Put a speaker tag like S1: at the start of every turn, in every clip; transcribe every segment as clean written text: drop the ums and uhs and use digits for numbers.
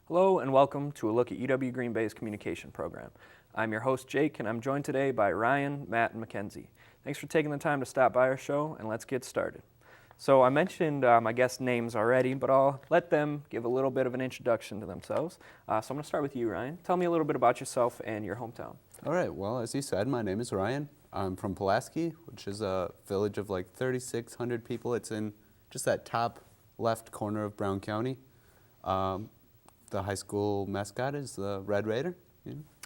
S1: Hello and welcome to a look at UW Green Bay's communication program. I'm your host Jake and I'm joined today by Ryan, Matt, and Mackenzie. Thanks for taking the time to stop by our show and let's get started. So I mentioned my guest names already, but I'll let them give a little bit of an introduction to themselves. So I'm going to start with you, Ryan. Tell me a little bit about yourself and your hometown.
S2: All right, well, as you said, my name is Ryan. I'm from Pulaski, which is a village of like 3,600 people. It's in just that top left corner of Brown County. The high school mascot is the Red Raider.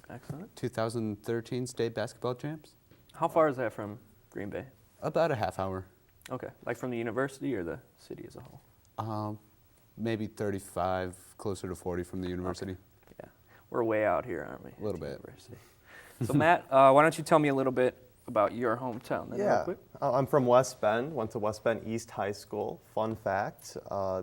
S1: Excellent.
S2: 2013 state basketball champs.
S1: How far is that from Green Bay?
S2: About a half hour.
S1: Okay, like from the university or the city as a whole?
S2: Maybe 35, closer to 40 from the university.
S1: Okay. Yeah, we're way out here, aren't we?
S2: A little bit.
S1: University. So Matt, why don't you tell me a little bit about your hometown then real quick?
S3: I'm from West Bend, went to West Bend East High School. Fun fact,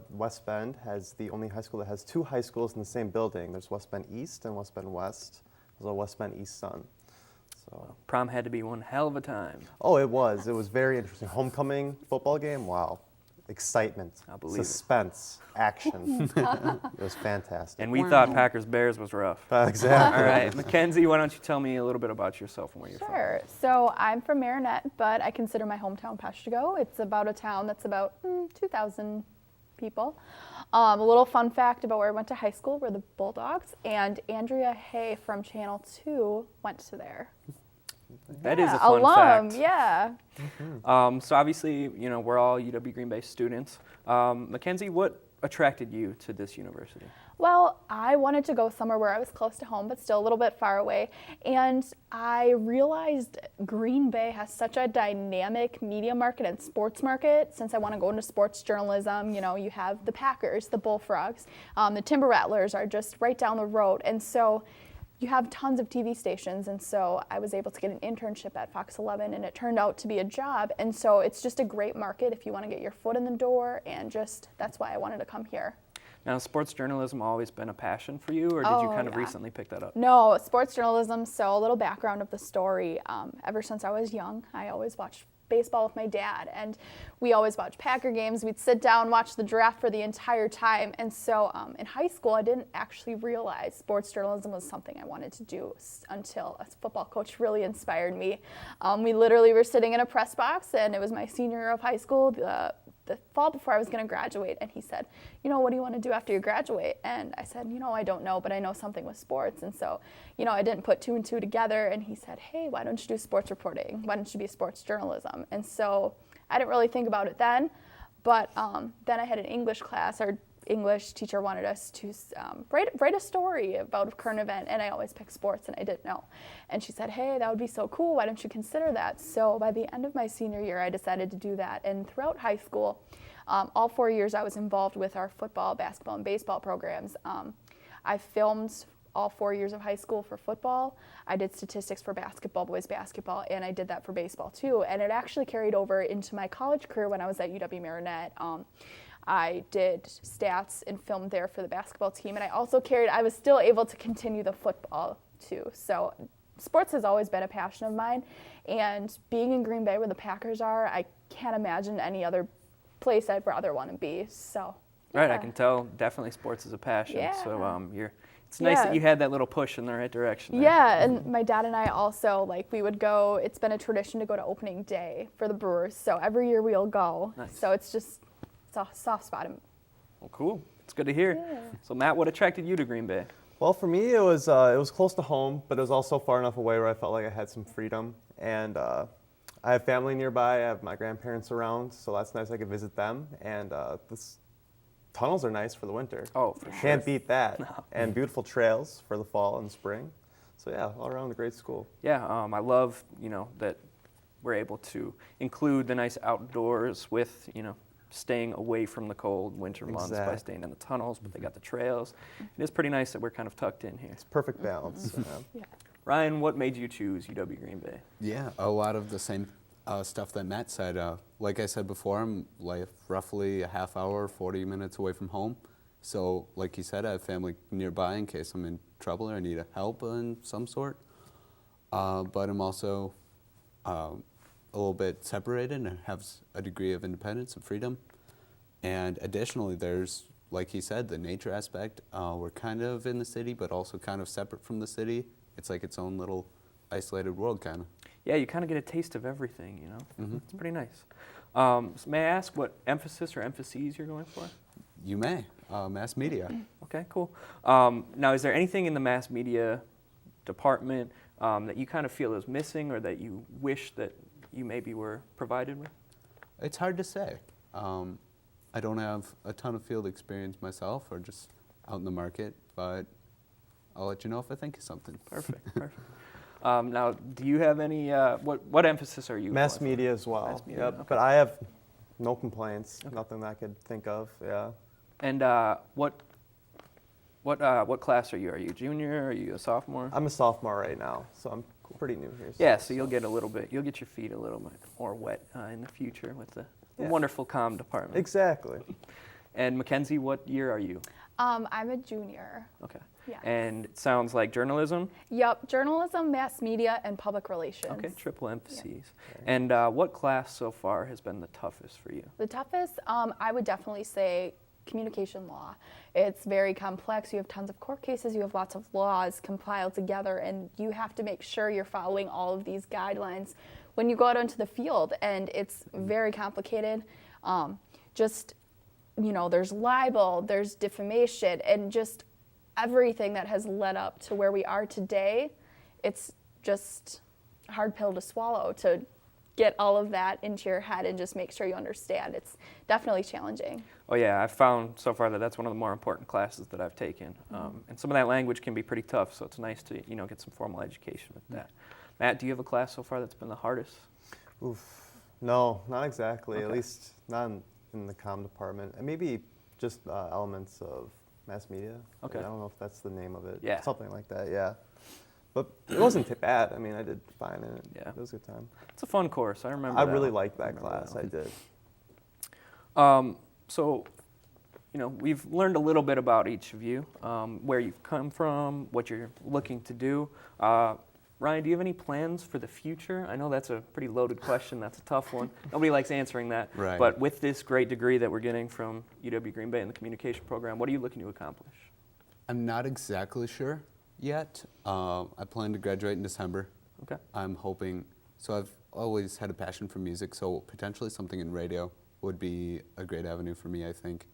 S3: West Bend has the only high school that has two high schools in the same building. There's West Bend East and West Bend West. There's a West Bend East son. So.
S1: Prom had to be one hell of a time.
S3: Oh, it was. It was very interesting. Homecoming football game, wow. Excitement,
S1: I believe
S3: suspense, action. It was fantastic.
S1: And we thought Packers-Bears was rough.
S3: Exactly.
S1: All right, Mackenzie, why don't you tell me a little bit about yourself and where you're from?
S4: Sure. So I'm from Marinette, but I consider my hometown Peshtigo. It's about a town that's about 2,000 people. A little fun fact about where I went to high school were the Bulldogs, and Andrea Hay from Channel 2 went to there.
S1: That is a fun fact.
S4: Yeah.
S1: So obviously, we're all UW Green Bay students. Mackenzie, what attracted you to this university?
S4: Well, I wanted to go somewhere where I was close to home, but still a little bit far away. And I realized Green Bay has such a dynamic media market and sports market. Since I want to go into sports journalism, you have the Packers, the Bullfrogs, the Timber Rattlers are just right down the road. And so you have tons of TV stations, and so I was able to get an internship at Fox 11, and it turned out to be a job. And so it's just a great market if you want to get your foot in the door, and that's why I wanted to come here.
S1: Now, has sports journalism always been a passion for you, or did you kind of recently pick that up?
S4: No, sports journalism, so a little background of the story. Ever since I was young, I always watched baseball with my dad, and we always watched Packer games. We'd sit down, watch the draft for the entire time, and so in high school I didn't actually realize sports journalism was something I wanted to do until a football coach really inspired me. We literally were sitting in a press box, and it was my senior year of high school, the fall before I was going to graduate, and he said, what do you want to do after you graduate? And I said, I don't know, but I know something with sports. And so, I didn't put two and two together, and he said, hey, why don't you do sports reporting? Why don't you be sports journalism? And so I didn't really think about it then, but then I had an English class. Our English teacher wanted us to write a story about a current event, and I always pick sports, and I didn't know. And she said, hey, that would be so cool. Why don't you consider that? So by the end of my senior year, I decided to do that. And throughout high school, all 4 years I was involved with our football, basketball, and baseball programs. I filmed all 4 years of high school for football. I did statistics for basketball, boys basketball, and I did that for baseball too. And it actually carried over into my college career when I was at UW Marinette. I did stats and filmed there for the basketball team, and I was still able to continue the football too. So sports has always been a passion of mine, and being in Green Bay where the Packers are, I can't imagine any other place I'd rather want to be. So yeah.
S1: Right, I can tell definitely sports is a passion.
S4: Yeah.
S1: So it's nice that you had that little push in the right direction there.
S4: Yeah, and my dad and I also, we would go, it's been a tradition to go to opening day for the Brewers, so every year we'll go.
S1: Nice.
S4: So it's a soft spot.
S1: Well, cool. It's good to hear.
S4: Yeah.
S1: So Matt, what attracted you to Green Bay?
S3: Well, for me, it was close to home, but it was also far enough away where I felt like I had some freedom. And I have family nearby. I have my grandparents around, so that's nice. I could visit them. And this tunnels are nice for the winter.
S1: Oh, for sure.
S3: Can't beat that.
S1: No.
S3: And beautiful trails for the fall and spring. So yeah, all around a great school.
S1: Yeah, I love that we're able to include the nice outdoors with staying away from the cold winter months by staying in the tunnels, but they got the trails. It is pretty nice that we're kind of tucked in here.
S3: It's perfect balance.
S4: Yeah.
S1: Ryan, what made you choose UW Green Bay?
S2: Yeah, a lot of the same stuff that Matt said. Like I said before, I'm roughly a half hour, 40 minutes away from home. So like he said, I have family nearby in case I'm in trouble or I need help in some sort. But I'm also a little bit separated and have a degree of independence and freedom. And additionally, there's like he said, the nature aspect, we're kind of in the city, but also kind of separate from the city. It's like its own little isolated world, kind of.
S1: Yeah, you kind of get a taste of everything, you know? It's pretty nice. So may I ask what emphasis or emphases you're going for?
S2: You may. Mass media.
S1: Okay, cool. Now, is there anything in the mass media department that you kind of feel is missing or that you wish that you maybe were provided with?
S2: It's hard to say. I don't have a ton of field experience myself or just out in the market, but I'll let you know if I think of something.
S1: Perfect, perfect. Now, do you have any, what emphasis are you
S3: Mass
S1: going for?
S3: media as well.
S1: Mass media,
S3: Yep.
S1: okay.
S3: But I have no complaints. Nothing that I could think of. Yeah.
S1: And what class are you? Are you a junior? Are you a sophomore?
S3: I'm a sophomore right now, so I'm pretty new here.
S1: Yeah, so you'll get you'll get your feet a little bit more wet in the future with the wonderful comm department.
S3: Exactly.
S1: And Mackenzie, what year are you?
S4: I'm a junior.
S1: Okay.
S4: Yes.
S1: And it sounds like journalism?
S4: Yep, journalism, mass media, and public relations.
S1: Okay, triple emphases. And what class so far has been the toughest for you?
S4: The toughest, I would definitely say communication law. It's very complex. You have tons of court cases. You have lots of laws compiled together, and you have to make sure you're following all of these guidelines when you go out into the field, and it's very complicated. There's libel, there's defamation, and just everything that has led up to where we are today. It's just a hard pill to swallow to get all of that into your head and just make sure you understand. It's definitely challenging.
S1: Oh yeah, I've found so far that that's one of the more important classes that I've taken. And some of that language can be pretty tough, so it's nice to get some formal education with that. Matt, do you have a class so far that's been the hardest?
S3: Oof. No, not exactly.
S1: Okay.
S3: At least not in the comm department. And maybe just elements of mass media.
S1: Okay.
S3: I don't know if that's the name of it.
S1: Yeah.
S3: Something like that, yeah. But it wasn't too bad. I mean, I did fine in it.
S1: Yeah.
S3: It was a good time.
S1: It's a fun course. I remember
S3: I
S1: that
S3: really
S1: one.
S3: liked that
S1: remember
S3: class.
S1: that
S3: I did.
S1: So, we've learned a little bit about each of you, where you've come from, what you're looking to do. Ryan, do you have any plans for the future? I know that's a pretty loaded question. That's a tough one. Nobody likes answering that.
S2: Right.
S1: But with this great degree that we're getting from UW Green Bay in the communication program, what are you looking to accomplish?
S2: I'm not exactly sure yet. I plan to graduate in December.
S1: Okay.
S2: I'm hoping, so I've always had a passion for music, so potentially something in radio would be a great avenue for me, I think.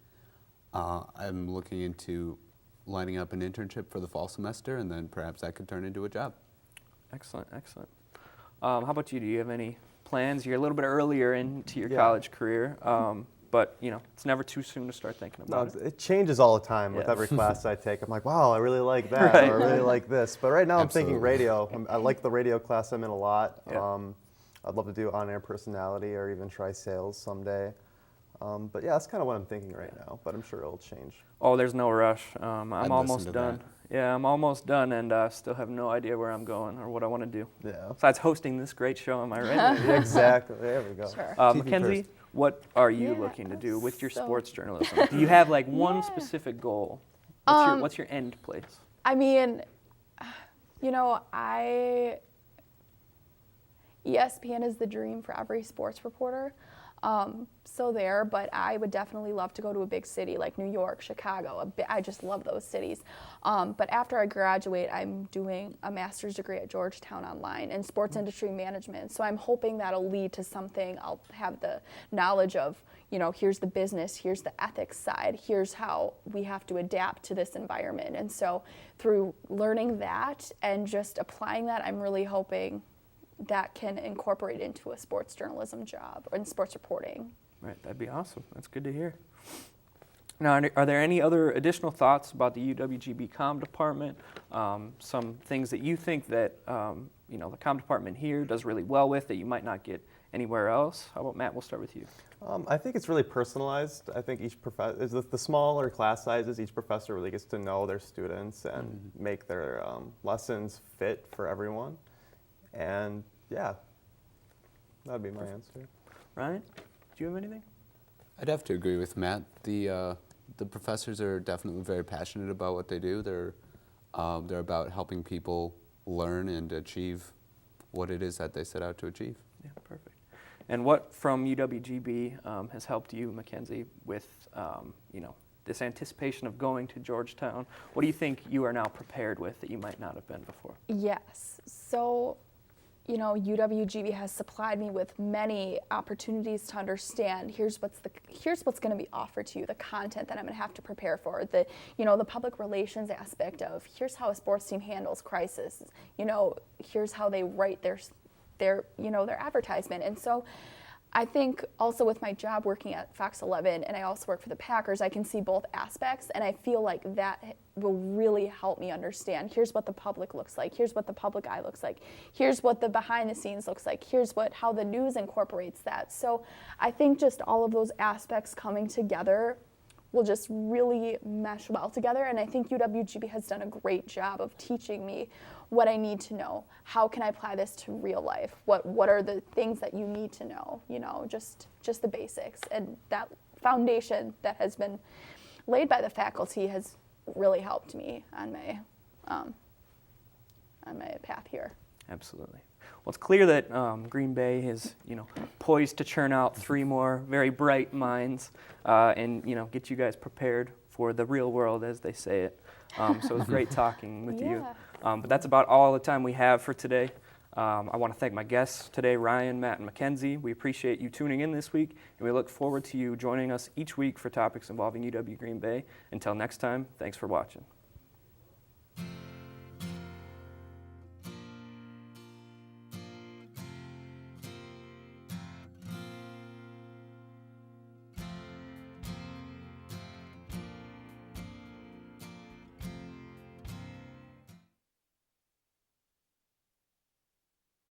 S2: I'm looking into lining up an internship for the fall semester, and then perhaps that could turn into a job.
S1: Excellent, excellent. How about you? Do you have any plans? You're a little bit earlier into your
S3: Yeah.
S1: college career, but it's never too soon to start thinking
S3: No,
S1: about it.
S3: it changes all the time with
S1: Yeah.
S3: every class I take. I'm like, wow, I really like that,
S1: Right.
S3: or I really like this. But right now I'm thinking
S2: Absolutely.
S3: radio. I like the radio class I'm in a lot.
S1: Yeah.
S3: I'd love to do on-air personality or even try sales someday. But yeah, that's kind of what I'm thinking right now, but I'm sure it'll change.
S1: Oh, there's no rush. I'm
S2: I'd
S1: almost
S2: listen to
S1: done.
S2: that.
S1: Yeah, I'm almost done and still have no idea where I'm going or what I want to do.
S3: Yeah.
S1: Besides hosting this great show, am I right?
S3: Exactly. There we go.
S4: Sure.
S2: TV
S1: Mackenzie,
S2: first.
S1: what are you
S4: Yeah,
S1: looking to do with your
S4: so-
S1: sports journalism? Do you have like one
S4: Yeah.
S1: specific goal?
S4: Um,
S1: What's your end place?
S4: I mean, ESPN is the dream for every sports reporter. But I would definitely love to go to a big city like New York, Chicago. I just love those cities. But after I graduate, I'm doing a master's degree at Georgetown online in sports industry management. So I'm hoping that'll lead to something. I'll have the knowledge of, here's the business, here's the ethics side, here's how we have to adapt to this environment. And so through learning that and just applying that, I'm really hoping that can incorporate into a sports journalism job or in sports reporting.
S1: Right, that'd be awesome. That's good to hear. Now, are there any other additional thoughts about the UWGB comm department? Some things that you think that the comm department here does really well with that you might not get anywhere else? How about Matt? We'll start with you.
S3: I think it's really personalized. I think each professor, the smaller class sizes, each professor really gets to know their students and make their lessons fit for everyone. And yeah, that'd be my answer.
S1: Ryan, do you have anything?
S2: I'd have to agree with Matt. The professors are definitely very passionate about what they do. They're about helping people learn and achieve what it is that they set out to achieve.
S1: Yeah, perfect. And what from UWGB has helped you, Mackenzie, with this anticipation of going to Georgetown. What do you think you are now prepared with that you might not have been before?
S4: Yes. So, UWGB has supplied me with many opportunities to understand here's what's going to be offered to you, the content that I'm going to have to prepare for, the public relations aspect of here's how a sports team handles crisis, here's how they write their advertisement. And so I think also with my job working at Fox 11, and I also work for the Packers, I can see both aspects, and I feel like that will really help me understand here's what the public looks like, here's what the public eye looks like, here's what the behind the scenes looks like, here's how the news incorporates that. So I think just all of those aspects coming together will just really mesh well together, and I think UWGB has done a great job of teaching me what I need to know. How can I apply this to real life? What are the things that you need to know? Just the basics, and that foundation that has been laid by the faculty has really helped me on my path here.
S1: Absolutely. Well, it's clear that Green Bay is, poised to churn out 3 more very bright minds, and get you guys prepared for the real world, as they say it. So it was great talking with you. But that's about all the time we have for today. I want to thank my guests today, Ryan, Matt, and Mackenzie. We appreciate you tuning in this week, and we look forward to you joining us each week for topics involving UW Green Bay. Until next time, thanks for watching.